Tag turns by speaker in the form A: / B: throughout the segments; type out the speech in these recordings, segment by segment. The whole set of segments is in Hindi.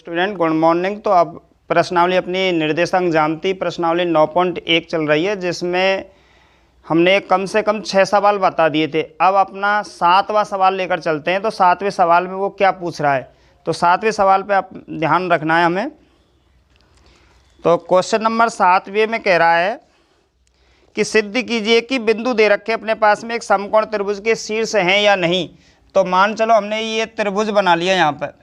A: Student good morning. तो अब प्रश्नावली अपनी निर्देशांक ज्यामिति प्रश्नावली 9.1 चल रही है, जिसमें हमने कम से कम 6 सवाल बता दिए थे। अब अपना 7वां सवाल लेकर चलते हैं। तो 7वें सवाल में वो क्या पूछ रहा है, तो 7वें सवाल पे आप ध्यान रखना है हमें। तो क्वेश्चन नंबर 7वें में कह रहा है कि सिद्ध कीजिए कि बिंदु दे रखे अपने पास में एक समकोण त्रिभुज के शीर्ष हैं या नहीं। तो मान चलो हमने ये त्रिभुज बना लिया, यहाँ पर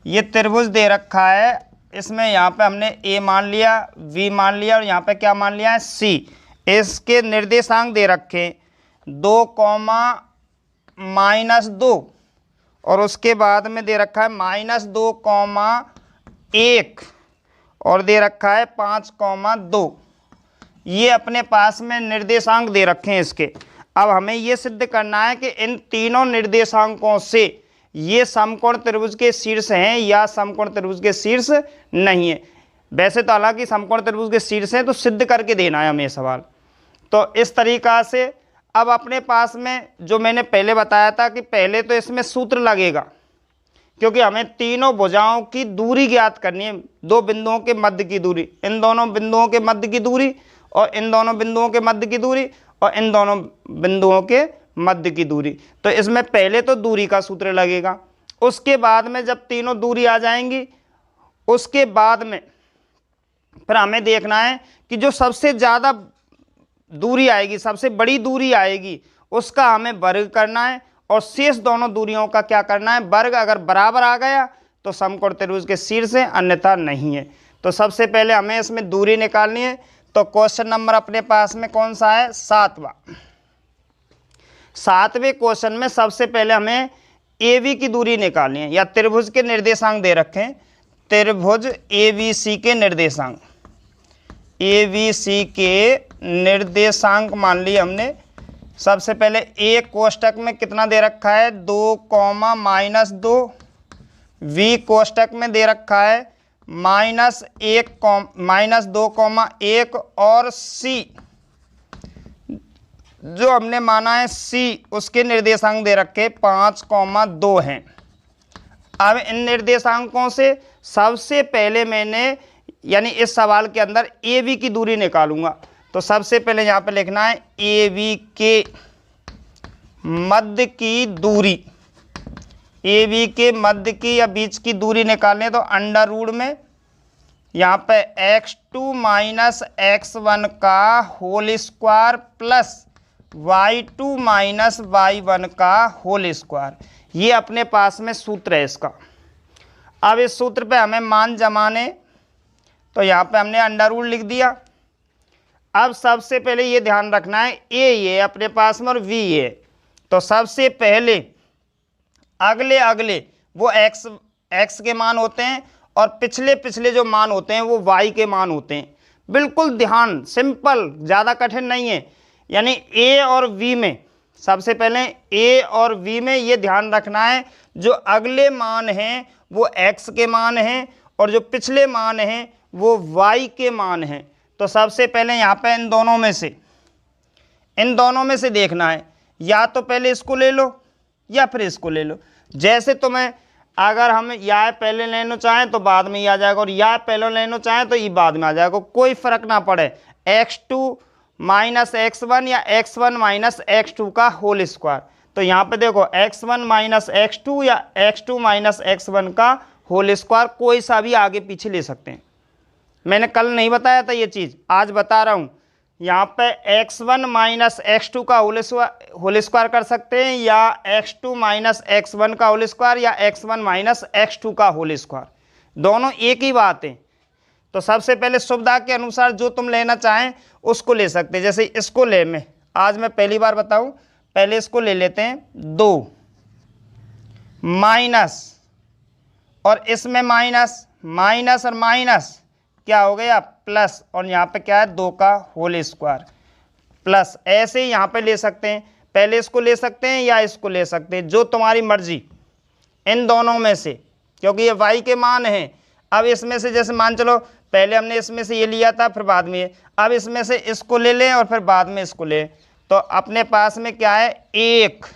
A: ये त्रिभुज दे रखा है, इसमें यहाँ पे हमने ए मान लिया, बी मान लिया और यहाँ पे क्या मान लिया है, सी। इसके निर्देशांक दे रखे 2, -2 और उसके बाद में दे रखा है -2, 1 और दे रखा है 5, 2। ये अपने पास में निर्देशांक दे रखे हैं इसके। अब हमें ये सिद्ध करना है कि इन तीनों निर्देशांकों से ये समकोण त्रिभुज के शीर्ष हैं या समकोण त्रिभुज के शीर्ष नहीं है। वैसे तो हालांकि समकोण त्रिभुज के शीर्ष हैं, तो सिद्ध करके देना है हमें सवाल। तो इस तरीका से अब अपने पास में जो मैंने पहले बताया था कि पहले तो इसमें सूत्र लगेगा, क्योंकि हमें तीनों भुजाओं की दूरी ज्ञात करनी है, दो बिंदुओं के मध्य की दूरी, इन दोनों बिंदुओं के मध्य की दूरी और इन दोनों बिंदुओं के मध्य की दूरी और इन दोनों बिंदुओं के मध्य की दूरी। तो इसमें पहले तो दूरी का सूत्र लगेगा, उसके बाद में जब तीनों दूरी आ जाएंगी, उसके बाद में फिर हमें देखना है कि जो सबसे ज़्यादा दूरी आएगी, सबसे बड़ी दूरी आएगी, उसका हमें वर्ग करना है और शेष दोनों दूरियों का क्या करना है, वर्ग। अगर बराबर आ गया तो समकोण त्रिभुज के शीर्ष है, अन्यथा नहीं है। तो सबसे पहले हमें इसमें दूरी निकालनी है। तो क्वेश्चन नंबर अपने पास में कौन सा है, 7वां। 7वें क्वेश्चन में सबसे पहले हमें AB की दूरी निकालनी है, या त्रिभुज के निर्देशांक दे रखे हैं, त्रिभुज ABC के निर्देशांक, ABC के निर्देशांक मान लिए हमने। सबसे पहले A कोष्टक में कितना दे रखा है, 2, -2, V कोष्टक में दे रखा है -2, -1 और C जो हमने माना है C, उसके निर्देशांक दे रखे 5, 2 हैं। अब इन निर्देशांकों से सबसे पहले मैंने यानी इस सवाल के अंदर AB की दूरी निकालूंगा। तो सबसे पहले यहाँ पे लिखना है AB के मध्य की दूरी, AB के मध्य की या बीच की दूरी निकालने, तो अंडर रूट में यहाँ पे x2 - x1 का whole square plus y2 - y1 का होल स्क्वायर, ये अपने पास में सूत्र है इसका। अब इस सूत्र पे हमें मान जमाने, तो यहाँ पे हमने अंडर रूट लिख दिया। अब सबसे पहले ये ध्यान रखना है A ये अपने पास में और V ये, तो सबसे पहले अगले वो x के मान होते हैं और पिछले जो मान होते हैं वो y के मान होते हैं। बिल्कुल ध्यान, सिंपल, ज़्यादा कठिन नहीं है। यानी A और V में, सबसे पहले A और V में ये ध्यान रखना है, जो अगले मान हैं वो x के मान हैं और जो पिछले मान हैं वो y के मान हैं। तो सबसे पहले यहाँ पे इन दोनों में से देखना है, या तो पहले इसको ले लो या फिर इसको ले लो। जैसे तुम्हें, अगर हम या पहले लेना चाहें तो बाद में ही आ जाएगा, और या पहले लेना चाहें तो ये बाद में आ जाएगा, कोई फर्क ना पड़े। x2 - x1 या x1 - x2 का होल स्क्वायर। तो यहाँ पे देखो x1 - x2 या x2 - x1 का होल स्क्वायर, कोई सा भी आगे पीछे ले सकते हैं। मैंने कल नहीं बताया था ये चीज़, आज बता रहा हूँ। यहाँ पे x1 - x2 का होल स्क्वायर कर सकते हैं, या x2 - x1 का होल स्क्वायर, या x1 - x2 का होल स्क्वायर, दोनों एक ही बात है। तो सबसे पहले सुविधा के अनुसार जो तुम लेना चाहें उसको ले सकते हैं। जैसे इसको ले, मैं आज मैं पहली बार बताऊँ, पहले इसको ले लेते हैं 2 माइनस, और इसमें माइनस और माइनस क्या हो गया, प्लस, और यहाँ पे क्या है 2 का होल स्क्वायर प्लस। ऐसे ही यहाँ पे ले सकते हैं, पहले इसको ले सकते हैं या इसको ले सकते हैं, जो तुम्हारी मर्जी, इन दोनों में से, क्योंकि ये y के मान हैं। अब इसमें से जैसे मान चलो पहले हमने इसमें से ये लिया था, फिर बाद में, अब इसमें से इसको ले लें और फिर बाद में इसको लें, तो अपने पास में क्या है 1,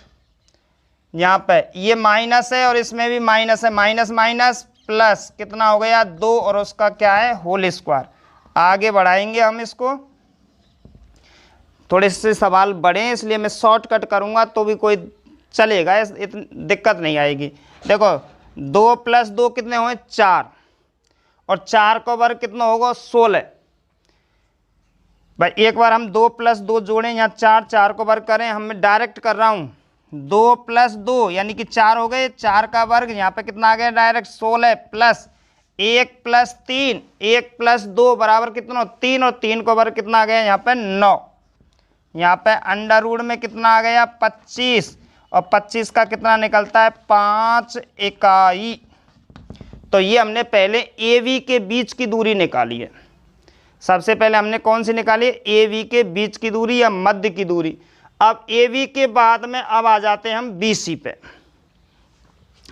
A: यहाँ पे ये माइनस है और इसमें भी माइनस है, माइनस माइनस प्लस कितना हो गया 2 और उसका क्या है होल स्क्वायर। आगे बढ़ाएंगे हम इसको, थोड़े से सवाल बड़े हैं इसलिए मैं शॉर्टकट करूंगा तो भी कोई चलेगा, इतनी दिक्कत नहीं आएगी। देखो 2 + 2 कितने हुए 4, और 4 का वर्ग कितना होगा 16। भाई एक बार हम 2 + 2 जोड़ें, यहाँ 4 को वर्ग करें, हम मैं डायरेक्ट कर रहा हूँ 2 + 2 यानी कि 4 हो गए, 4 का वर्ग यहाँ पे कितना आ गया डायरेक्ट 16 प्लस 1 + 3, 1 + 2 बराबर कितना 3, और 3 का वर्ग कितना आ गया यहाँ पे 9। यहाँ पे अंडर रूट में कितना आ गया 25, और 25 का कितना निकलता है 5 इकाई। तो ये हमने पहले ए वी के बीच की दूरी निकाली है। सबसे पहले हमने कौन सी निकाली है ए वी के बीच की दूरी या मध्य की दूरी। अब ए वी के बाद में अब आ जाते हैं हम बी सी पे।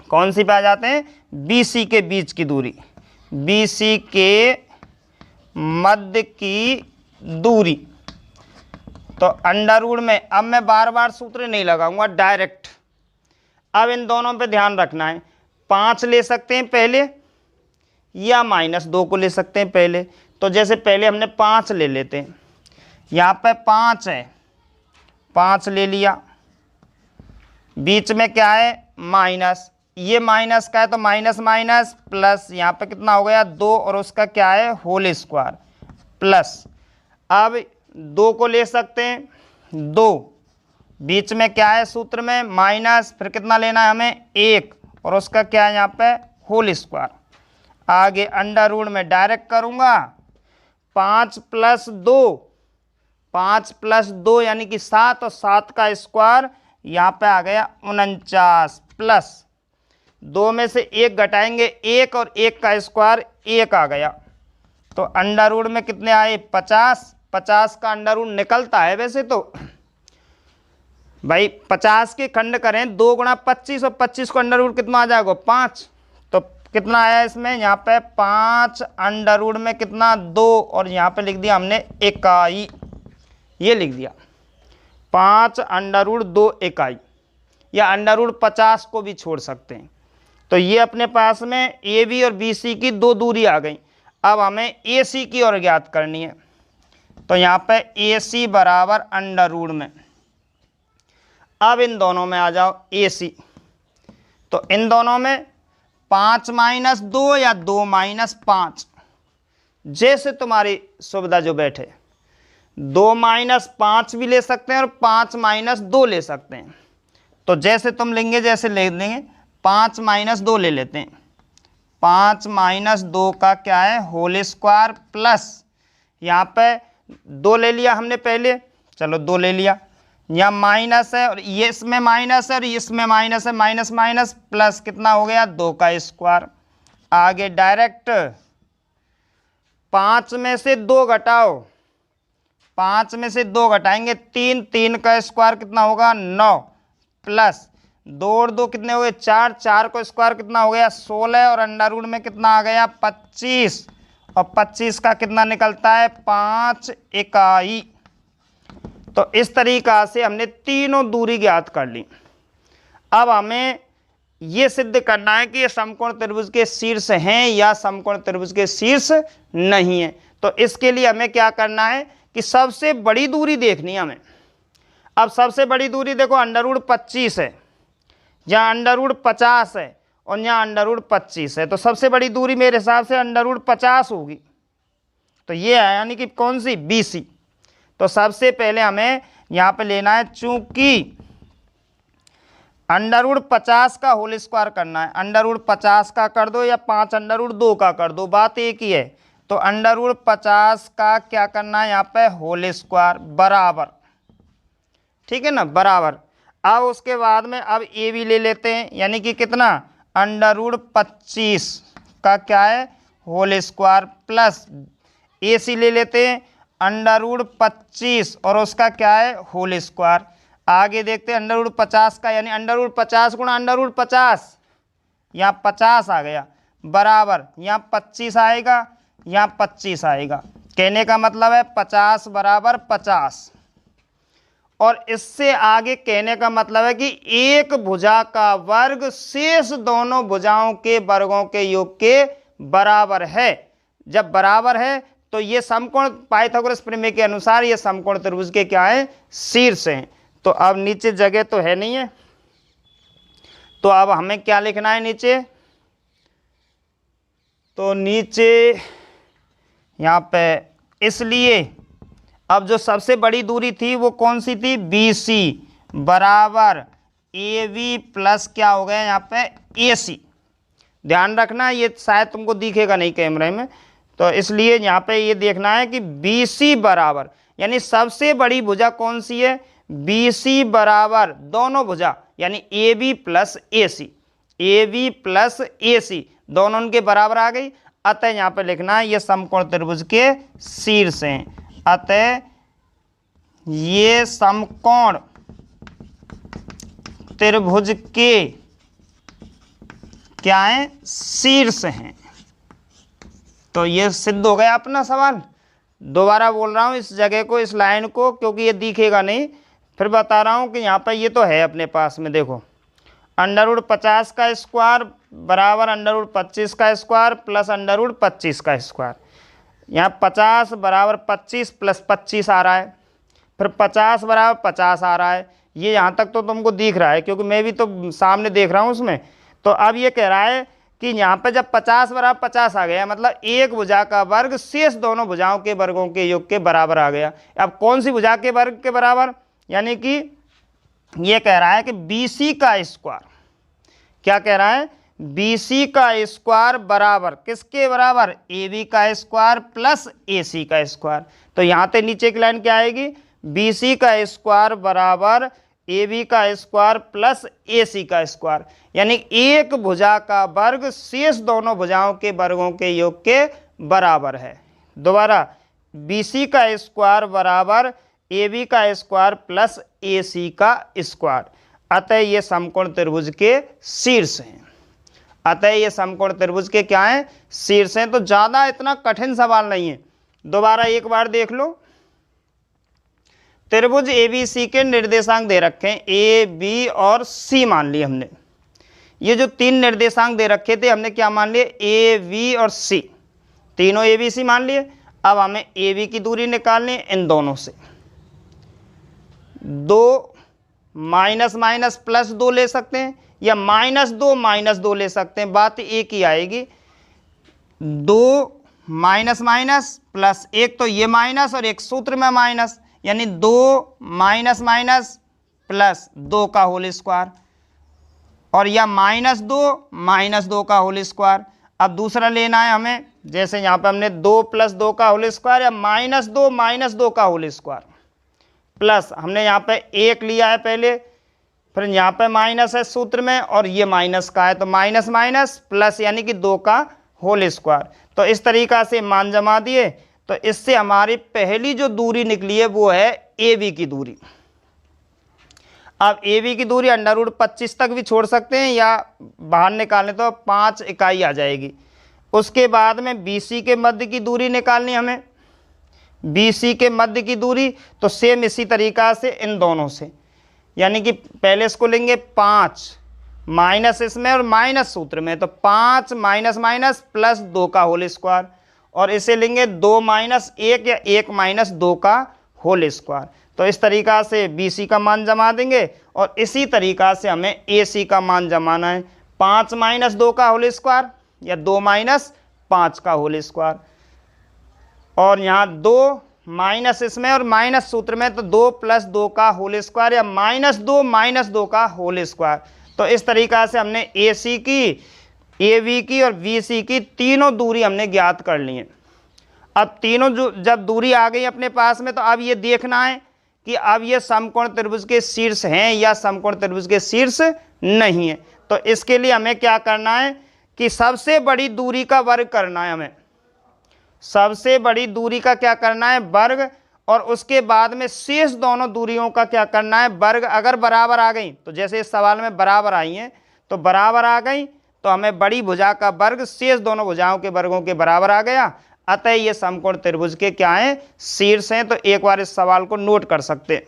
A: कौन सी पे आ जाते हैं बी सी के बीच की दूरी, बी सी के मध्य की दूरी। तो अंडर रूट में अब मैं बार बार सूत्र नहीं लगाऊंगा, डायरेक्ट। अब इन दोनों पे ध्यान रखना है, 5 ले सकते हैं पहले या -2 को ले सकते हैं पहले। तो जैसे पहले हमने 5 ले लेते हैं, यहाँ पे 5 है, 5 ले लिया, बीच में क्या है माइनस, ये माइनस का है तो माइनस माइनस प्लस, यहाँ पे कितना हो गया 2 और उसका क्या है होल स्क्वायर प्लस। अब 2 को ले सकते हैं, 2 बीच में क्या है सूत्र में माइनस, फिर कितना लेना है हमें 1 और उसका क्या है यहाँ पे होल स्क्वायर। आगे अंडर रूट में डायरेक्ट करूँगा, 5 + 2, 5 + 2 यानी कि 7, और 7 का स्क्वायर यहाँ पे आ गया 49 प्लस 2 में से 1 घटाएंगे 1, और 1 का स्क्वायर 1 आ गया। तो अंडर रूट में कितने आए 50, 50 का अंडर रूट निकलता है वैसे तो भाई 50 के खंड करें 2 × 25, और 25 को अंडर रूट कितना आ जाएगा 5। तो कितना आया इसमें यहाँ पे 5 अंडर रूट में कितना 2, और यहाँ पे लिख दिया हमने इकाई, ये लिख दिया 5 अंडर रूट 2 इकाई, या अंडर रूट 50 को भी छोड़ सकते हैं। तो ये अपने पास में ए बी और बी सी की 2 दूरी आ गई। अब हमें ए सी की ओर ज्ञात करनी है। तो यहाँ पे ए सी बराबर अंडर रूट में, अब इन दोनों में आ जाओ ए सी। तो इन दोनों में 5 - 2 या 2 - 5, जैसे तुम्हारी सुविधा जो बैठे, 2 - 5 भी ले सकते हैं और 5 - 2 ले सकते हैं। तो जैसे तुम लेंगे जैसे ले लेंगे, 5 - 2 ले लेते हैं, 5 - 2 का क्या है होल स्क्वायर प्लस, यहाँ पे 2 ले लिया हमने पहले, चलो 2 ले लिया, यहाँ माइनस है और ये इसमें माइनस है और इसमें माइनस है, माइनस माइनस प्लस कितना हो गया 2 का स्क्वायर। आगे डायरेक्ट 5 में से 2 घटाओ, 5 में से 2 घटाएंगे 3, 3 का स्क्वायर कितना होगा 9 प्लस 2 और 2 कितने हो गए 4, 4 का स्क्वायर कितना हो गया 16, और अंडर रूट में कितना आ गया 25, और 25 का कितना निकलता है 5 इकाई। तो इस तरीका से हमने तीनों दूरी ज्ञात कर ली। अब हमें ये सिद्ध करना है कि ये समकोण त्रिभुज के शीर्ष हैं या समकोण त्रिभुज के शीर्ष नहीं है। तो इसके लिए हमें क्या करना है कि सबसे बड़ी दूरी देखनी है हमें। अब सबसे बड़ी दूरी देखो अंडर रूट 25 है, यहाँ अंडर रूट 50 है और यहाँ अंडर रूट 25 है। तो सबसे बड़ी दूरी मेरे हिसाब से अंडर रूट 50 होगी। तो ये है यानी कि कौन सी बी सी। तो सबसे पहले हमें यहाँ पे लेना है, चूंकि अंडर रूट 50 का होल स्क्वायर करना है, अंडर रूट 50 का कर दो या 5 अंडर रूट 2 का कर दो, बात एक ही है। तो अंडर रूट 50 का क्या करना है यहाँ पे होल स्क्वायर बराबर, ठीक है ना, बराबर। अब उसके बाद में अब ए भी ले लेते हैं, यानी कि कितना अंडर रूट 25 का क्या है होल स्क्वायर प्लस ए सी ले लेते हैं अंडर रूट 25 और उसका क्या है होल स्क्वायर। आगे देखते हैं अंडर रूट 50 का, यानी अंडर रूट 50 गुणा अंडर रूट 50, यहाँ 50 आ गया बराबर, यहाँ 25 आएगा, यहाँ 25 आएगा। कहने का मतलब है 50 बराबर 50। और इससे आगे कहने का मतलब है कि एक भुजा का वर्ग शेष दोनों भुजाओं के वर्गों के योग के बराबर है। जब बराबर है तो ये समकोण पाइथागोरस प्रमेय के अनुसार ये समकोण त्रिभुज के क्या है, शीर्ष हैं। तो अब नीचे जगह तो है नहीं है, तो अब हमें क्या लिखना है नीचे, तो नीचे यहाँ पे, इसलिए अब जो सबसे बड़ी दूरी थी वो कौन सी थी, BC बराबर AB प्लस क्या हो गया यहाँ पे AC। ध्यान रखना ये शायद तुमको दिखेगा नहीं कैमरे में, तो इसलिए यहाँ पे ये देखना है कि BC बराबर, यानी सबसे बड़ी भुजा कौन सी है, BC बराबर दोनों भुजा यानी AB plus AC, AB plus AC दोनों उनके बराबर आ गई। अतः यहाँ पे लिखना है ये समकोण त्रिभुज के शीर्ष हैं। अतः ये समकोण त्रिभुज के क्या है, शीर्ष हैं। तो ये सिद्ध हो गया अपना सवाल। दोबारा बोल रहा हूँ इस जगह को, इस लाइन को, क्योंकि ये दिखेगा नहीं, फिर बता रहा हूँ कि यहाँ पर ये तो है अपने पास में। देखो √50 का स्क्वायर बराबर √25 का स्क्वायर प्लस √25 का स्क्वायर। यहाँ 50 बराबर 25 प्लस 25 आ रहा है, फिर 50 बराबर 50 आ रहा है। ये यहाँ तक तो तुमको दिख रहा है क्योंकि मैं भी तो सामने देख रहा हूँ उसमें। तो अब ये कह रहा है कि यहाँ पे जब 50 बराबर 50 आ गया, मतलब एक भुजा का वर्ग शेष दोनों भुजाओं के वर्गों के योग के बराबर आ गया। अब कौन सी भुजा के वर्ग के बराबर, यानी कि ये कह रहा है कि BC का स्क्वायर, क्या कह रहा है, BC का स्क्वायर बराबर किसके बराबर, AB का स्क्वायर प्लस AC का स्क्वायर। तो यहाँ पे नीचे की लाइन क्या आएगी, BC का स्क्वायर बराबर AB का स्क्वायर प्लस AC का स्क्वायर, यानी एक भुजा का वर्ग शेष दोनों भुजाओं के वर्गों के योग के बराबर है। दोबारा BC का स्क्वायर बराबर AB का स्क्वायर प्लस AC का स्क्वायर। अतः ये समकोण त्रिभुज के शीर्ष हैं। अतः ये समकोण त्रिभुज के क्या हैं, शीर्ष हैं। तो ज़्यादा इतना कठिन सवाल नहीं है। दोबारा एक बार देख लो, त्रिभुज ABC के निर्देशांक दे रखे हैं, A, B और C मान लिए हमने। ये जो तीन निर्देशांक दे रखे थे हमने क्या मान लिए, A, B और C, तीनों ABC मान लिए। अब हमें AB की दूरी निकालनी है इन दोनों से। 2 माइनस माइनस प्लस 2 ले सकते हैं या -2 -2 ले सकते हैं, बात एक ही आएगी। 2 माइनस माइनस प्लस, एक तो ये माइनस और एक सूत्र में माइनस, यानी 2 माइनस माइनस प्लस 2 का होल स्क्वायर, और या -2 का होल स्क्वायर। अब दूसरा लेना है हमें, जैसे यहाँ पे हमने 2 + 2 का होल स्क्वायर या -2 का होल स्क्वायर, प्लस हमने यहाँ पे 1 लिया है पहले, फिर यहाँ पे माइनस है सूत्र में और ये माइनस का है, तो माइनस माइनस प्लस यानी कि 2 का होल स्क्वायर। तो इस तरीक़ा से मान जमा दिए। तो इससे हमारी पहली जो दूरी निकली है वो है AB की दूरी। अब AB की दूरी √25 तक भी छोड़ सकते हैं या बाहर निकालें तो 5 इकाई आ जाएगी। उसके बाद में BC के मध्य की दूरी निकालनी हमें, BC के मध्य की दूरी। तो सेम इसी तरीक़ा से इन दोनों से, यानी कि पहले इसको लेंगे 5 माइनस इसमें और माइनस सूत्र में, तो 5 माइनस माइनस प्लस 2 का होल स्क्वायर, और इसे लेंगे 2 माइनस 1 या 1 माइनस 2 का होल स्क्वायर। तो इस तरीक़ा से BC का मान जमा देंगे और इसी तरीक़ा से हमें AC का मान जमाना है, 5 माइनस 2 का होल स्क्वायर या 2 माइनस 5 का होल स्क्वायर, और यहाँ 2 माइनस इसमें और माइनस सूत्र में, तो 2 + 2 का होल स्क्वायर या -2 -2 का होल स्क्वायर। तो इस तरीक़ा से हमने AC की, AB की और BC की तीनों दूरी हमने ज्ञात कर ली है। अब तीनों जब दूरी आ गई अपने पास में, तो अब ये देखना है कि अब ये समकोण त्रिभुज के शीर्ष हैं या समकोण त्रिभुज के शीर्ष नहीं है। तो इसके लिए हमें क्या करना है कि सबसे बड़ी दूरी का वर्ग करना है। हमें सबसे बड़ी दूरी का क्या करना है, वर्ग, और उसके बाद में शेष दोनों दूरियों का क्या करना है, वर्ग। अगर बराबर आ गई, तो जैसे इस सवाल में बराबर आई हैं, तो बराबर आ गई तो हमें बड़ी भुजा का वर्ग शेष दोनों भुजाओं के वर्गों के बराबर आ गया। अतः ये समकोण त्रिभुज के क्या हैं, शीर्ष हैं। तो एक बार इस सवाल को नोट कर सकते हैं।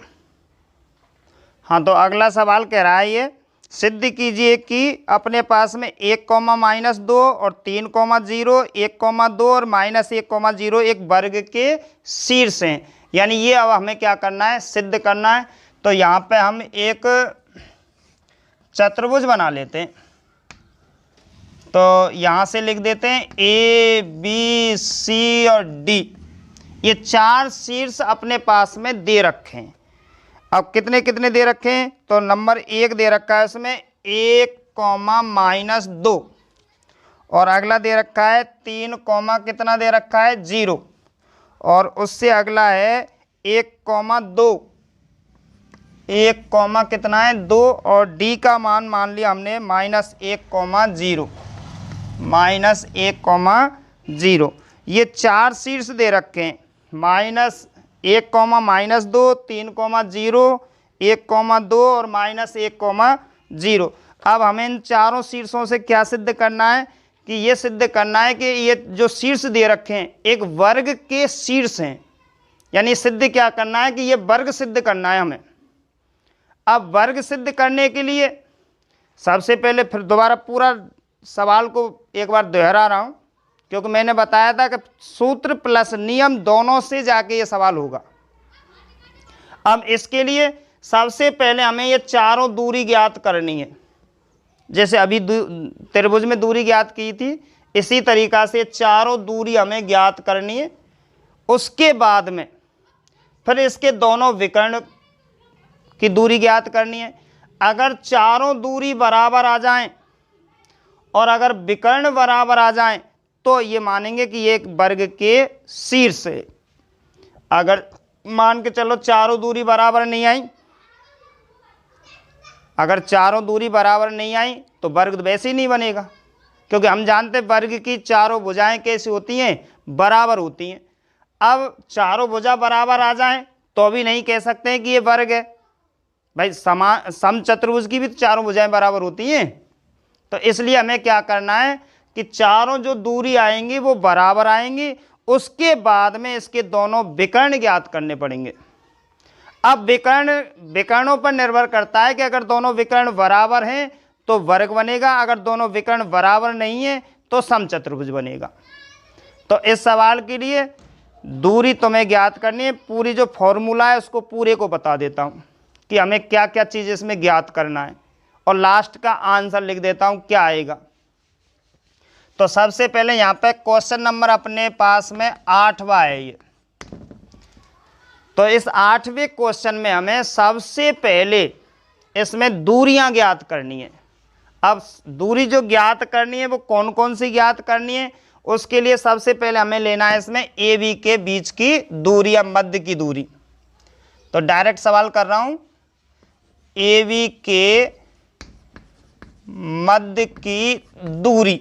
A: हाँ, तो अगला सवाल कह रहा है ये सिद्ध कीजिए कि अपने पास में 1, -2 और 3, 0, 1, 2 और -1, 0 एक वर्ग के शीर्ष हैं। यानी ये अब हमें क्या करना है, सिद्ध करना है। तो यहाँ पे हम एक चतुर्भुज बना लेते हैं। तो यहाँ से लिख देते हैं A, B, C और D, ये 4 शीर्ष अपने पास में दे रखे हैं। अब कितने कितने दे रखे हैं, तो नंबर 1 दे रखा है उसमें 1, और अगला दे रखा है 3, कितना दे रखा है 0, और उससे अगला है 1, 2, कितना है 2, और D का मान लिया हमने -1, ये 4 शीर्ष दे रखे हैं, -1, -2, 3, 0, 1, 2 और -1, 0। अब हमें इन चारों शीर्षों से क्या सिद्ध करना है कि ये सिद्ध करना है कि ये जो शीर्ष दे रखे हैं एक वर्ग के शीर्ष हैं। यानी सिद्ध क्या करना है कि ये वर्ग सिद्ध करना है हमें। अब वर्ग सिद्ध करने के लिए सबसे पहले फिर दोबारा पूरा सवाल को एक बार दोहरा रहा हूँ, क्योंकि मैंने बताया था कि सूत्र प्लस नियम दोनों से जाके ये सवाल होगा। अब इसके लिए सबसे पहले हमें ये चारों दूरी ज्ञात करनी है। जैसे अभी त्रिभुज में दूरी ज्ञात की थी, इसी तरीक़ा से चारों दूरी हमें ज्ञात करनी है। उसके बाद में फिर इसके दोनों विकर्ण की दूरी ज्ञात करनी है। अगर चारों दूरी बराबर आ जाएं और अगर विकर्ण बराबर आ जाएं तो ये मानेंगे कि ये एक वर्ग के शीर्ष है। अगर मान के चलो चारों दूरी बराबर नहीं आई, अगर चारों दूरी बराबर नहीं आई तो वर्ग वैसे ही नहीं बनेगा, क्योंकि हम जानते हैं वर्ग की चारों भुजाएं कैसी होती हैं, बराबर होती हैं। अब चारों भुजा बराबर आ जाएं तो भी नहीं कह सकते हैं कि ये वर्ग है। भाई सम चतुर्भुज की भी तो चारों भुजाएं बराबर होती हैं। तो इसलिए हमें क्या करना है कि चारों जो दूरी आएंगी वो बराबर आएंगी। उसके बाद में इसके दोनों विकर्ण ज्ञात करने पड़ेंगे। अब विकर्णों पर निर्भर करता है कि अगर दोनों विकर्ण बराबर हैं तो वर्ग बनेगा, अगर दोनों विकर्ण बराबर नहीं है तो समचतुर्भुज बनेगा। तो इस सवाल के लिए दूरी तुम्हें ज्ञात करनी है। पूरी जो फॉर्मूला है उसको पूरे को बता देता हूँ कि हमें क्या क्या चीज़ इसमें ज्ञात करना है, और लास्ट का आंसर लिख देता हूँ क्या आएगा। तो सबसे पहले यहाँ पे क्वेश्चन नंबर अपने पास में 8वां है ये। तो इस 8वें क्वेश्चन में हमें सबसे पहले इसमें दूरियां ज्ञात करनी है। अब दूरी जो ज्ञात करनी है वो कौन कौन सी ज्ञात करनी है, उसके लिए सबसे पहले हमें लेना है इसमें ए बी के बीच की दूरी या मध्य की दूरी। तो डायरेक्ट सवाल कर रहा हूं, ए बी के मध्य की दूरी।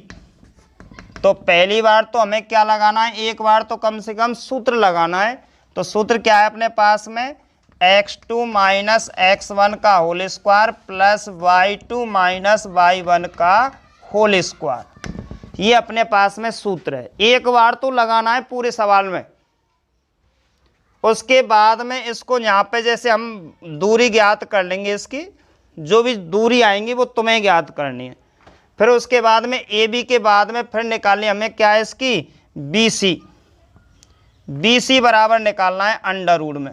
A: तो पहली बार तो हमें क्या लगाना है, एक बार तो कम से कम सूत्र लगाना है। तो सूत्र क्या है अपने पास में, x2 माइनस x1 का whole square plus y2 minus y1 का होल स्क्वायर। ये अपने पास में सूत्र है। एक बार तो लगाना है पूरे सवाल में। उसके बाद में इसको यहाँ पे जैसे हम दूरी ज्ञात कर लेंगे, इसकी जो भी दूरी आएंगी वो तुम्हें ज्ञात करनी है। फिर उसके बाद में ए बी के बाद में फिर निकालनी हमें क्या है इसकी बी सी। बी सी बराबर निकालना है अंडर रूट में।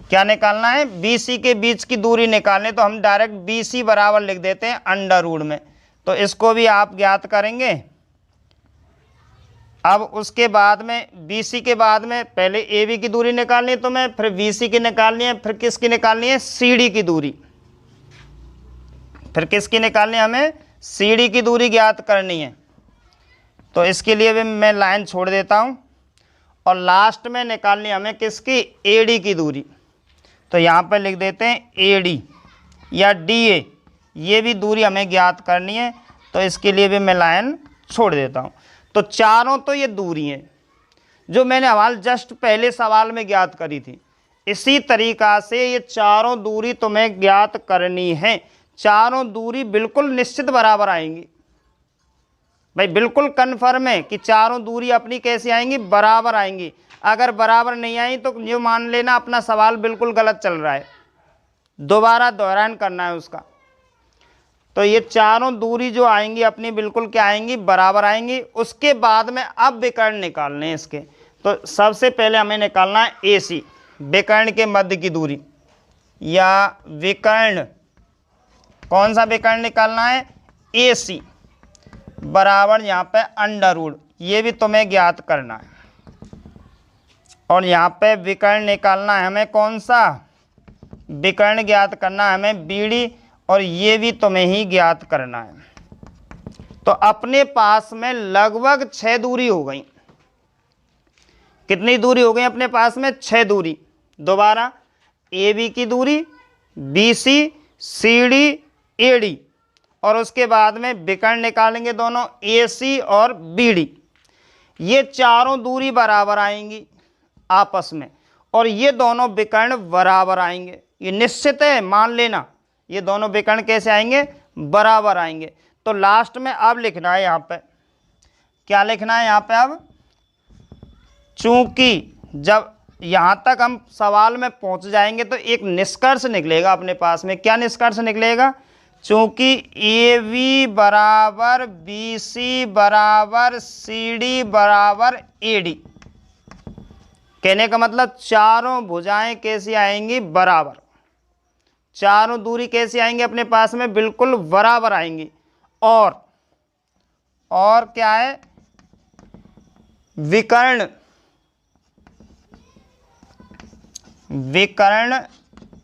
A: क्या निकालना है, बी सी के बीच की दूरी निकालने। तो हम डायरेक्ट बी सी बराबर लिख देते हैं अंडर रूट में। तो इसको भी आप ज्ञात करेंगे। अब उसके बाद में बी सी के बाद में पहले ए बी की दूरी निकालनी है तुम्हें, फिर बी सी की निकालनी है, फिर किसकी निकालनी है, सी डी की दूरी। फिर किसकी निकालनी है, हमें सी डी की दूरी ज्ञात करनी है। तो इसके लिए भी मैं लाइन छोड़ देता हूं। और लास्ट में निकालनी हमें किसकी, ए डी की दूरी। तो यहाँ पर लिख देते हैं ए डी या डी ए, ये भी दूरी हमें ज्ञात करनी है। तो इसके लिए भी मैं लाइन छोड़ देता हूँ। तो चारों तो ये दूरी हैं जो मैंने हमारे जस्ट पहले सवाल में ज्ञात करी थी। इसी तरीक़ा से ये चारों दूरी तुम्हें ज्ञात करनी है। चारों दूरी बिल्कुल निश्चित बराबर आएंगी। भाई बिल्कुल कन्फर्म है कि चारों दूरी अपनी कैसी आएंगी, बराबर आएंगी। अगर बराबर नहीं आई तो ये मान लेना अपना सवाल बिल्कुल गलत चल रहा है। दोबारा दोहरान करना है उसका। तो ये चारों दूरी जो आएंगी अपनी बिल्कुल क्या आएंगी, बराबर आएंगी। उसके बाद में अब विकर्ण निकालने हैं इसके। तो सबसे पहले हमें निकालना है AC, विकर्ण के मध्य की दूरी, या विकर्ण, कौन सा विकर्ण निकालना है, AC बराबर यहाँ पे अंडर रूट, ये भी तुम्हें ज्ञात करना है। और यहाँ पे विकर्ण निकालना है हमें कौन सा, विकर्ण ज्ञात करना है हमें BD, और ये भी तुम्हें ही ज्ञात करना है। तो अपने पास में लगभग 6 दूरी हो गई। कितनी दूरी हो गई अपने पास में, 6 दूरी। दोबारा AB की दूरी, BC, CD, AD, और उसके बाद में विकर्ण निकालेंगे दोनों AC और BD। ये चारों दूरी बराबर आएंगी आपस में, और ये दोनों विकर्ण बराबर आएंगे। ये निश्चित है, मान लेना, ये दोनों विकर्ण कैसे आएंगे, बराबर आएंगे। तो लास्ट में अब लिखना है यहाँ पे, क्या लिखना है यहाँ पे अब, चूंकि जब यहाँ तक हम सवाल में पहुँच जाएंगे तो एक निष्कर्ष निकलेगा अपने पास में। क्या निष्कर्ष निकलेगा, चूंकि AB बराबर BC बराबर CD बराबर AD, कहने का मतलब चारों भुजाएं कैसी आएंगी, बराबर। चारों दूरी कैसी आएंगी अपने पास में, बिल्कुल बराबर आएंगी। और क्या है, विकर्ण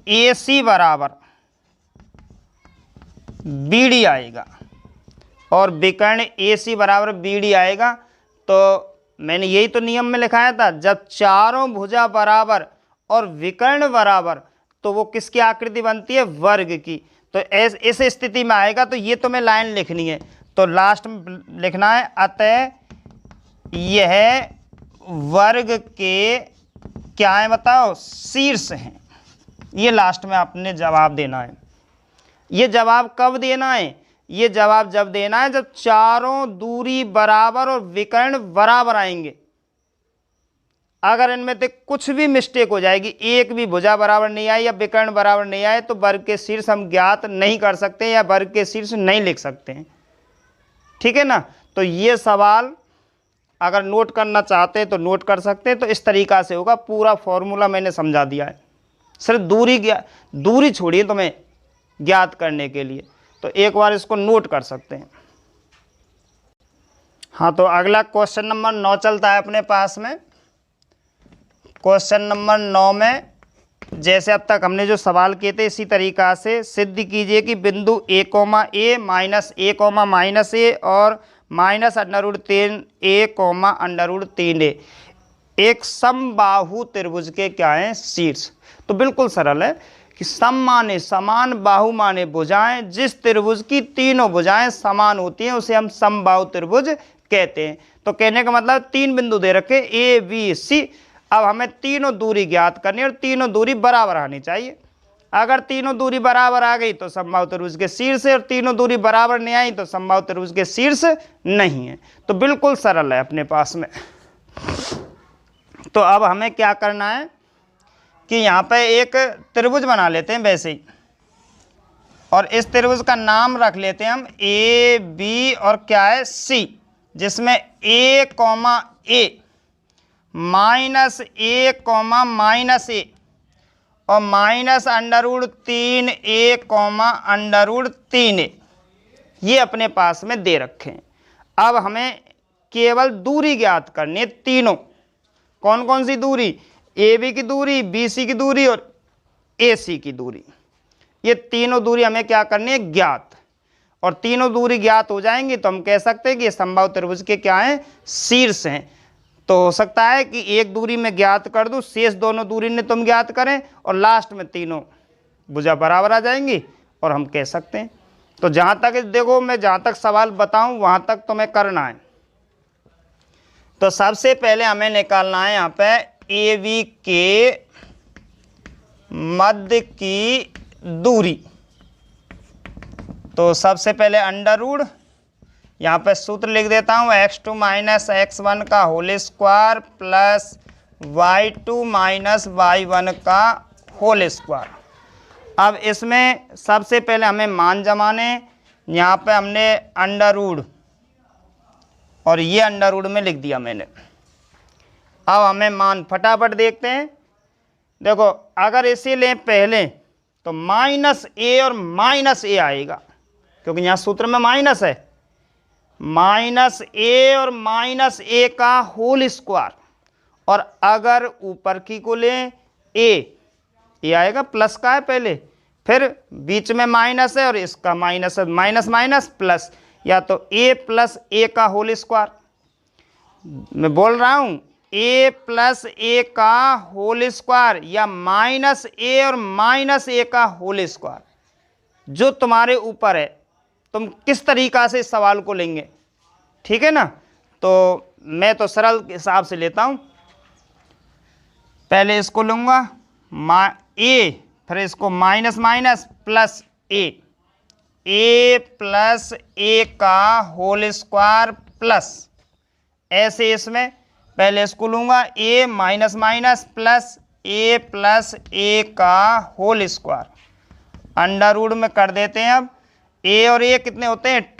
A: AC बराबर BD आएगा, और विकर्ण AC बराबर BD आएगा। तो मैंने यही तो नियम में लिखाया था, जब चारों भुजा बराबर और विकर्ण बराबर तो वो किसकी आकृति बनती है, वर्ग की। तो इस स्थिति में आएगा। तो ये तुम्हें लाइन लिखनी है। तो लास्ट में लिखना है, अतः यह वर्ग के क्या है बताओ, शीर्ष हैं। ये लास्ट में आपने जवाब देना है। ये जवाब कब देना है, ये जवाब जब देना है जब चारों दूरी बराबर और विकर्ण बराबर आएंगे। अगर इनमें से कुछ भी मिस्टेक हो जाएगी, एक भी भुजा बराबर नहीं आई या विकर्ण बराबर नहीं आए, तो वर्ग के शीर्ष हम ज्ञात नहीं कर सकते या वर्ग के शीर्ष नहीं लिख सकते हैं। ठीक है ना। तो ये सवाल अगर नोट करना चाहते हैं तो नोट कर सकते हैं। तो इस तरीका से होगा, पूरा फॉर्मूला मैंने समझा दिया है। सिर्फ दूरी छोड़िए तुम्हें ज्ञात करने के लिए, तो एक बार इसको नोट कर सकते हैं। हाँ, तो अगला क्वेश्चन नंबर 9 चलता है अपने पास में। क्वेश्चन नंबर 9 में जैसे अब तक हमने जो सवाल किए थे इसी तरीका से सिद्ध कीजिए कि बिंदु A, A minus A, minus A और माइनस √3A, √3A एक समबाहु त्रिभुज के क्या हैं, शीर्ष। तो बिल्कुल सरल है कि सम माने समान, बाहु माने भुजाएं। जिस त्रिभुज की तीनों भुजाएं समान होती हैं उसे हम समबाहु त्रिभुज कहते हैं। तो कहने का मतलब 3 बिंदु दे रखे A, B, C। अब हमें तीनों दूरी ज्ञात करनी है और तीनों दूरी बराबर आनी चाहिए। अगर तीनों दूरी बराबर आ गई तो समबाहु त्रिभुज के शीर्ष है, और तीनों दूरी बराबर नहीं आई तो समबाहु त्रिभुज के शीर्ष नहीं है। तो बिल्कुल सरल है अपने पास में। तो अब हमें क्या करना है कि यहाँ पे एक त्रिभुज बना लेते हैं वैसे ही, और इस त्रिभुज का नाम रख लेते हैं हम A, B और क्या है C, जिसमें A, A minus A, minus A और माइनस √3A, √3A ये अपने पास में दे रखे हैं। अब हमें केवल दूरी ज्ञात करनी है, तीनों। कौन कौन सी दूरी, AB की दूरी, BC की दूरी और AC की दूरी। ये तीनों दूरी हमें क्या करनी है, ज्ञात। और तीनों दूरी ज्ञात हो जाएंगी तो हम कह सकते हैं कि ये समबाहु त्रिभुज के क्या हैं, शीर्ष हैं। तो हो सकता है कि एक दूरी में ज्ञात कर दूं, शेष दोनों दूरी ने तुम ज्ञात करें, और लास्ट में तीनों भुजा बराबर आ जाएंगी और हम कह सकते हैं। तो जहां तक देखो, मैं जहां तक सवाल बताऊं वहां तक तुम्हें करना है। तो सबसे पहले हमें निकालना है यहाँ पे AB के मध्य की दूरी। तो सबसे पहले अंडर रूट, यहाँ पे सूत्र लिख देता हूँ, x2 माइनस x1 का whole square plus y2 minus y1 का होल स्क्वायर। अब इसमें सबसे पहले हमें मान जमाने, यहाँ पे हमने अंडर रूट और ये अंडर रूट में लिख दिया मैंने। अब हमें मान फटाफट देखते हैं। देखो अगर इसे लें पहले तो माइनस ए और माइनस ए आएगा, क्योंकि यहाँ सूत्र में माइनस है। माइनस ए और माइनस ए का होल स्क्वायर, और अगर ऊपर की को लें ए आएगा, प्लस का है पहले, फिर बीच में माइनस है और इसका माइनस है, माइनस माइनस प्लस, या तो ए प्लस ए का होल स्क्वायर। मैं बोल रहा हूं ए प्लस ए का होल स्क्वायर या माइनस ए और माइनस ए का होल स्क्वायर, जो तुम्हारे ऊपर है, तुम किस तरीका से इस सवाल को लेंगे, ठीक है ना। तो मैं तो सरल हिसाब से लेता हूं, पहले इसको लूंगा ए, फिर इसको माइनस माइनस प्लस ए प्लस ए का होल स्क्वायर प्लस, ऐसे इसमें पहले इसको लूंगा ए माइनस माइनस प्लस ए का होल स्क्वायर, अंडर रूट में कर देते हैं। अब ए और ए कितने होते हैं,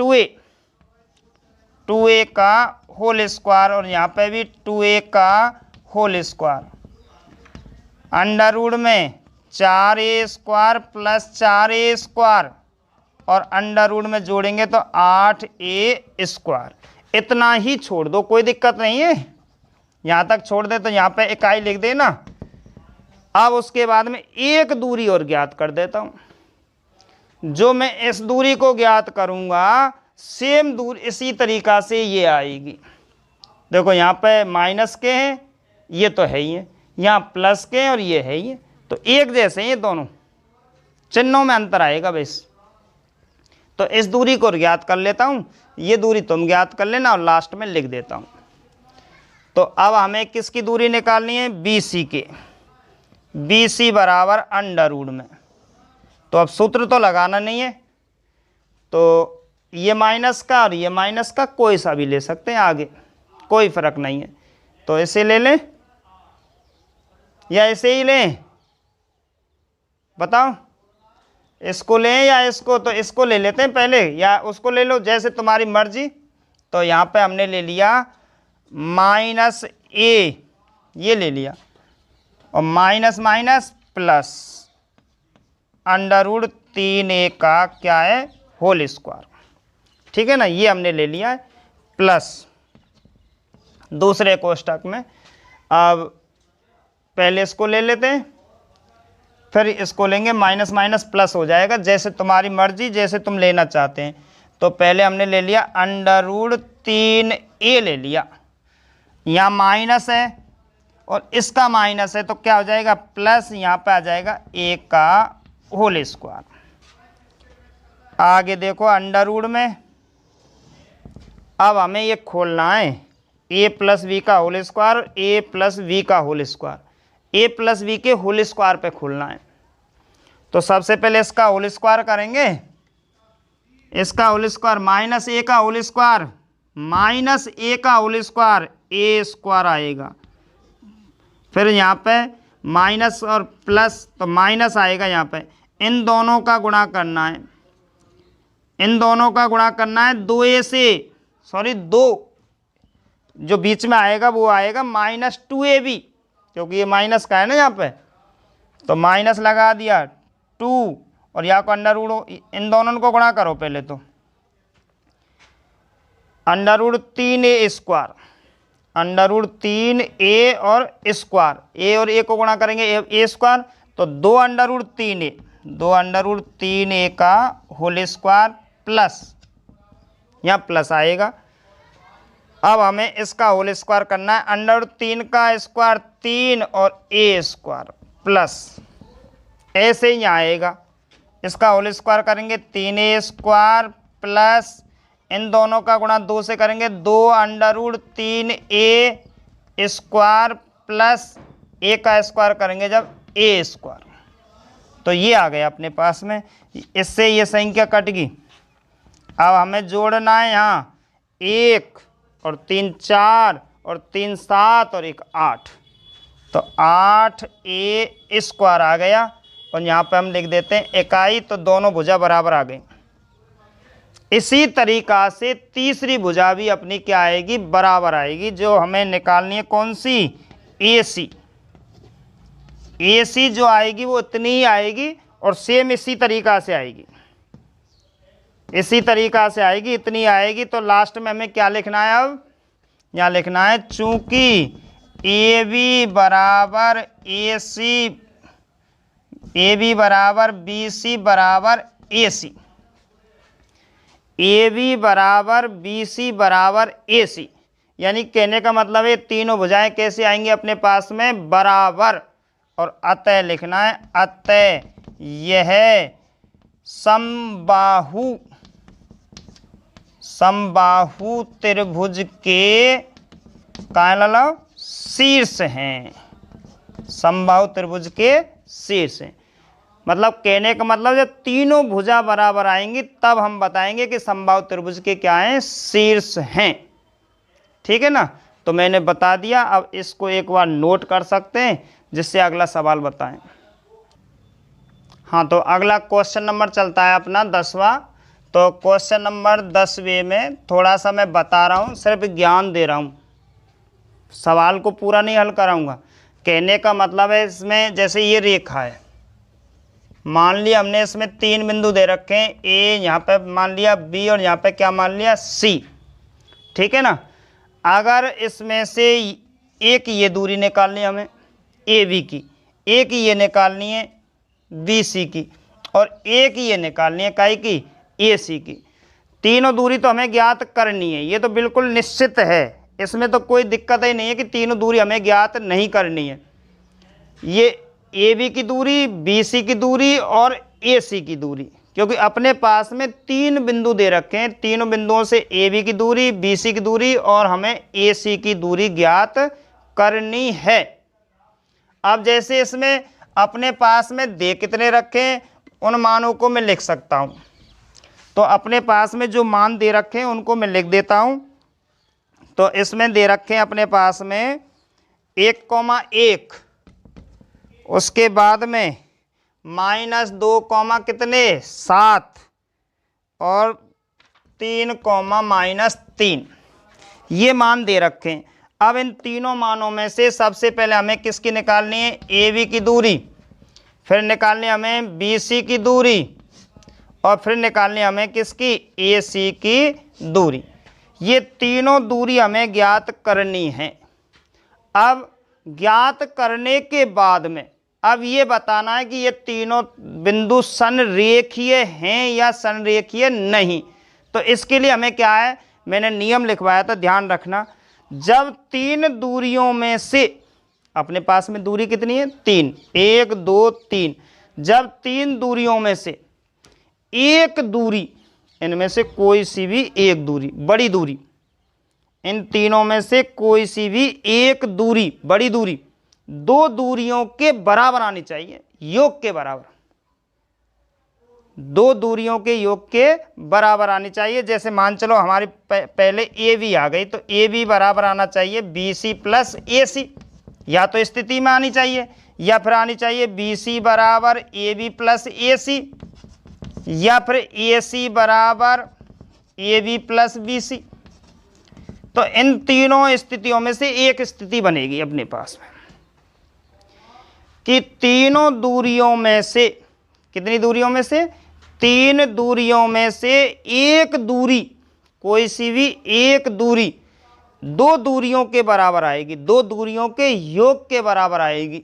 A: 2a का होल स्क्वायर, और यहाँ पे भी 2a का होल स्क्वायर, अंडर रूट में 4a square plus 4a square, और अंडर रूट में जोड़ेंगे तो 8a स्क्वायर। इतना ही छोड़ दो, कोई दिक्कत नहीं है, यहाँ तक छोड़ दे तो यहाँ पे इकाई लिख देना। अब उसके बाद में एक दूरी और ज्ञात कर देता हूँ, जो मैं इस दूरी को ज्ञात करूँगा सेम दूरी इसी तरीका से ये आएगी। देखो यहाँ पे माइनस के हैं, ये तो है ही है, यहाँ प्लस के हैं और ये है ही है, तो एक जैसे हैं ये दोनों, चिन्हों में अंतर आएगा बस। तो इस दूरी को ज्ञात कर लेता हूँ, ये दूरी तुम ज्ञात कर लेना और लास्ट में लिख देता हूँ। तो अब हमें किसकी दूरी निकालनी है, BC के, BC बराबर अंडर रूट में। तो अब सूत्र तो लगाना नहीं है, तो ये माइनस का और ये माइनस का कोई सा भी ले सकते हैं आगे, कोई फर्क नहीं है। तो इसे ले लें या इसे ही लें, बताओ, इसको लें या इसको, तो इसको ले लेते हैं पहले, या उसको ले लो, जैसे तुम्हारी मर्जी। तो यहाँ पे हमने ले लिया माइनस ए, ये ले लिया, और minus minus plus under root 3a का क्या है, होल स्क्वायर, ठीक है ना, ये हमने ले लिया है प्लस दूसरे कोष्टक में। अब पहले इसको ले लेते हैं, फिर इसको लेंगे, माइनस माइनस प्लस हो जाएगा, जैसे तुम्हारी मर्जी, जैसे तुम लेना चाहते हैं। तो पहले हमने ले लिया अंडर रूट 3a ले लिया, यहाँ माइनस है और इसका माइनस है, तो क्या हो जाएगा, प्लस, यहाँ पे आ जाएगा a का होल स्क्वायर। आगे देखो अंडर रूट में, अब हमें ये खोलना है a प्लस वी का whole square, a plus b का whole square, a plus b के होल स्क्वायर पे खोलना है। तो सबसे पहले इसका होल स्क्वायर करेंगे, इसका होल स्क्वायर माइनस a का होल स्क्वायर माइनस a का होल स्क्वायर, a स्क्वायर आएगा, फिर यहाँ पे माइनस और प्लस, तो माइनस आएगा यहाँ पे, इन दोनों का गुणा करना है, इन दोनों का गुणा करना है 2a से, सॉरी 2, जो बीच में आएगा वो आएगा माइनस 2ab, क्योंकि ये माइनस का है ना यहाँ पे, तो माइनस लगा दिया 2, और यहाँ को अंडर रूट, इन दोनों को गुणा करो पहले, तो under root 3a square, under root 3a और स्क्वायर, a और a को गुणा करेंगे a स्क्वायर, तो 2 under root 3a, 2 under root 3a का होल स्क्वायर प्लस, यहाँ प्लस आएगा। अब हमें इसका होल स्क्वायर करना है, अंडर रूट 3 का स्क्वायर 3 और a स्क्वायर प्लस, ऐसे ही यहाँ आएगा, इसका होल स्क्वायर करेंगे 3a स्क्वायर प्लस, इन दोनों का गुणा 2 से करेंगे, 2 under root 3a square plus a का स्क्वायर करेंगे जब a स्क्वायर, तो ये आ गया अपने पास में, इससे ये संख्या कट गई। अब हमें जोड़ना है यहाँ 1 और 3 4 और 3 7 और 1 8, तो 8a स्क्वायर आ गया, और यहाँ पे हम लिख देते हैं इकाई, तो दोनों भुजा बराबर आ गई। इसी तरीका से तीसरी भुजा भी अपनी क्या आएगी, बराबर आएगी, जो हमें निकालनी है कौन सी, AC। AC जो आएगी वो इतनी ही आएगी और सेम इसी तरीका से आएगी, इसी तरीका से आएगी, इतनी आएगी। तो लास्ट में हमें क्या लिखना है, अब यहाँ लिखना है चूंकि AB बराबर AC, AB बराबर BC बराबर AC, AB बराबर BC बराबर AC, यानी कहने का मतलब है तीनों भुजाएं कैसे आएंगी अपने पास में, बराबर। और अतः लिखना है, अतः यह समबाहु, समबाहु त्रिभुज के कहाँ लाला, शीर्ष हैं, समबाहु त्रिभुज के शीर्ष हैं। मतलब कहने का मतलब जब तीनों भुजा बराबर आएंगी तब हम बताएंगे कि समबाहु त्रिभुज के क्या हैं, शीर्ष हैं। ठीक है ना, तो मैंने बता दिया। अब इसको एक बार नोट कर सकते हैं जिससे अगला सवाल बताएं। हाँ, तो अगला क्वेश्चन नंबर चलता है अपना 10वां। तो क्वेश्चन नंबर 10वें में थोड़ा सा मैं बता रहा हूँ, सिर्फ ज्ञान दे रहा हूँ, सवाल को पूरा नहीं हल कराऊंगा। कहने का मतलब है इसमें जैसे ये रेखा है, मान लिया हमने इसमें 3 बिंदु दे रखे हैं, A यहाँ पे मान लिया, B और यहाँ पे क्या मान लिया, C। ठीक है ना, अगर इसमें से एक ये दूरी निकालनी है हमें AB की, एक ये निकालनी है BC की, और एक ये निकालनी है काई की, AC की। तीनों दूरी तो हमें ज्ञात करनी है, ये तो बिल्कुल निश्चित है, इसमें तो कोई दिक्कत ही नहीं है कि तीनों दूरी हमें ज्ञात नहीं करनी है। ये AB की दूरी, BC की दूरी और AC की दूरी, क्योंकि अपने पास में 3 बिंदु दे रखे हैं, तीनों बिंदुओं से AB की दूरी, BC की दूरी और हमें AC की दूरी ज्ञात करनी है। अब जैसे इसमें अपने पास में दे कितने रखे हैं, उन मानों को मैं लिख सकता हूँ। तो अपने पास में जो मान दे रखे हैं उनको मैं लिख देता हूँ। तो इसमें दे रखे हैं अपने पास में 1,1, उसके बाद में -2, कितने 7 और 3, ये मान दे रखे हैं। अब इन तीनों मानों में से सबसे पहले हमें किसकी निकालनी है, AB की दूरी, फिर निकालनी हमें BC की दूरी और फिर निकालनी हमें किसकी, AC की दूरी। ये तीनों दूरी हमें ज्ञात करनी है। अब ज्ञात करने के बाद में अब ये बताना है कि ये तीनों बिंदु संरेखीय हैं या संरेखीय नहीं। तो इसके लिए हमें क्या है, मैंने नियम लिखवाया था, ध्यान रखना। जब 3 दूरियों में से, अपने पास में दूरी कितनी है 3, 1 2 3, जब 3 दूरियों में से एक दूरी, इनमें से कोई सी भी एक दूरी, बड़ी दूरी, इन तीनों में से कोई सी भी एक दूरी, बड़ी दूरी 2 दूरियों के बराबर आनी चाहिए, योग के बराबर, 2 दूरियों के योग के बराबर आनी चाहिए। जैसे मान चलो हमारी पहले AB आ गई, तो AB बराबर आना चाहिए BC प्लस AC, या तो स्थिति में आनी चाहिए या फिर आनी चाहिए BC बराबर AB प्लस AC, या फिर AC बराबर AB प्लस BC। तो इन तीनों स्थितियों में से एक स्थिति बनेगी अपने पास में कि तीनों दूरियों में से, कितनी दूरियों में से, 3 दूरियों में से एक दूरी, कोई सी भी एक दूरी 2 दूरियों के बराबर आएगी, 2 दूरियों के योग के बराबर आएगी।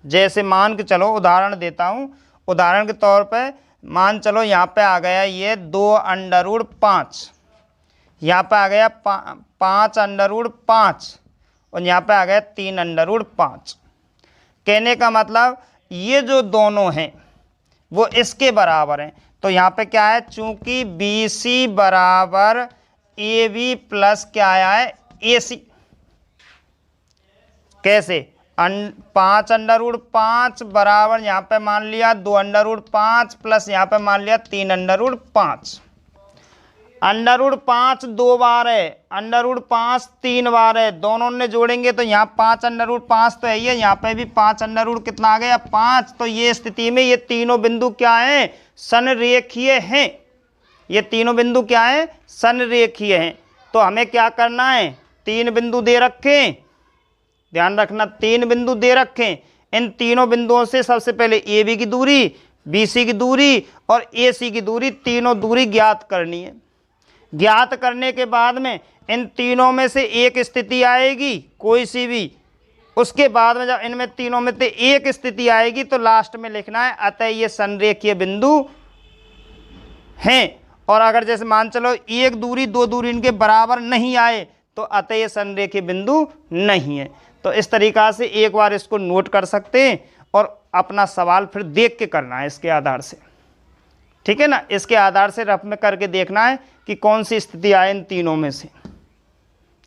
A: जैसे मान के चलो, उदाहरण देता हूं, उदाहरण के तौर पे मान चलो यहाँ पे आ गया ये 2√5, यहाँ पे आ गया 5√5 और यहाँ पे आ गया 3√5। कहने का मतलब ये जो दोनों हैं वो इसके बराबर हैं। तो यहाँ पे क्या है, चूंकि BC बराबर AB प्लस क्या आया है AC। कैसे, 5√5 बराबर यहाँ पे मान लिया 2√5 प्लस यहाँ पे मान लिया 3√5। √5 2 बार है, √5 3 बार है, दोनों ने जोड़ेंगे तो यहाँ 5 √5 तो है ही है, यहाँ पे भी 5 √ कितना आ गया 5। तो ये स्थिति में ये तीनों बिंदु क्या हैं, संरेखीय हैं। ये तीनों बिंदु क्या हैं, संरेखीय हैं। तो हमें क्या करना है, 3 बिंदु दे रखे, ध्यान रखना 3 बिंदु दे रखे। इन तीनों बिंदुओं से सबसे पहले AB की दूरी, BC की दूरी और AC की दूरी, तीनों दूरी ज्ञात करनी है। ज्ञात करने के बाद में इन तीनों में से एक स्थिति आएगी कोई सी भी, उसके बाद में जब इनमें तीनों में से एक स्थिति आएगी तो लास्ट में लिखना है अतः ये संरेखीय बिंदु हैं। और अगर जैसे मान चलो एक दूरी 2 दूरी इनके बराबर नहीं आए तो अतः ये संरेखीय बिंदु नहीं है। तो इस तरीका से एक बार इसको नोट कर सकते हैं और अपना सवाल फिर देख के करना है इसके आधार से, ठीक है ना। इसके आधार से रफ में करके देखना है कि कौन सी स्थिति आए इन तीनों में से।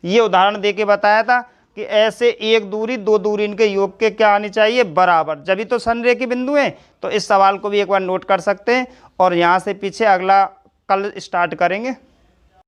A: ये उदाहरण दे के बताया था कि ऐसे एक दूरी 2 दूरी इनके योग के क्या आनी चाहिए, बराबर, जब भी तो संरेखीय बिंदु हैं। तो इस सवाल को भी एक बार नोट कर सकते हैं और यहाँ से पीछे अगला कल स्टार्ट करेंगे।